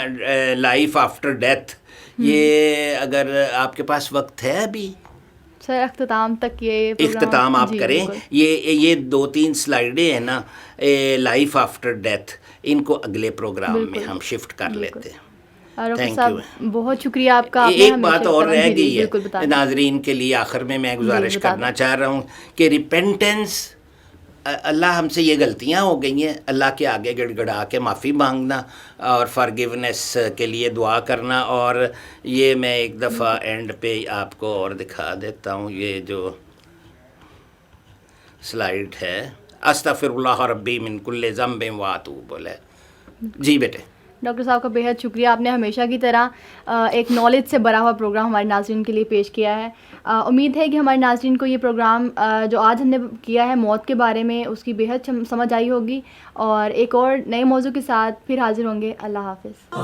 لائف آفٹر ڈیتھ، یہ اگر آپ کے پاس وقت ہے ابھی سر اختتام تک یہ اختتام آپ کریں، یہ 2-3 سلائیڈیں ہیں نا لائف آفٹر ڈیتھ، ان کو اگلے پروگرام میں ہم شفٹ کر لیتے ہیں. تھینک یو، بہت شکریہ آپ کا. ایک بات اور رہ گئی ہے ناظرین کے لیے، آخر میں گزارش کرنا چاہ رہا ہوں کہ ریپینٹنس، اللہ ہم سے یہ غلطیاں ہو گئی ہیں، اللہ کے آگے گڑ گڑا کے معافی مانگنا اور فارگیونیس کے لیے دعا کرنا. اور یہ میں ایک دفعہ اینڈ پہ آپ کو اور دکھا دیتا ہوں، یہ جو سلائیڈ ہے استغفر اللہ ربی من کل ذنب واتوب الیہ. جی بیٹے. ڈاکٹر صاحب کا بہت شکریہ، آپ نے ہمیشہ کی طرح ایک نالج سے بھرا ہوا پروگرام ہمارے ناظرین کے لیے پیش کیا ہے. امید ہے کہ ہمارے ناظرین کو یہ پروگرام جو آج ہم نے کیا ہے موت کے بارے میں اس کی بہت سمجھ آئی ہوگی، اور ایک اور نئے موضوع کے ساتھ پھر حاضر ہوں گے. اللہ حافظ.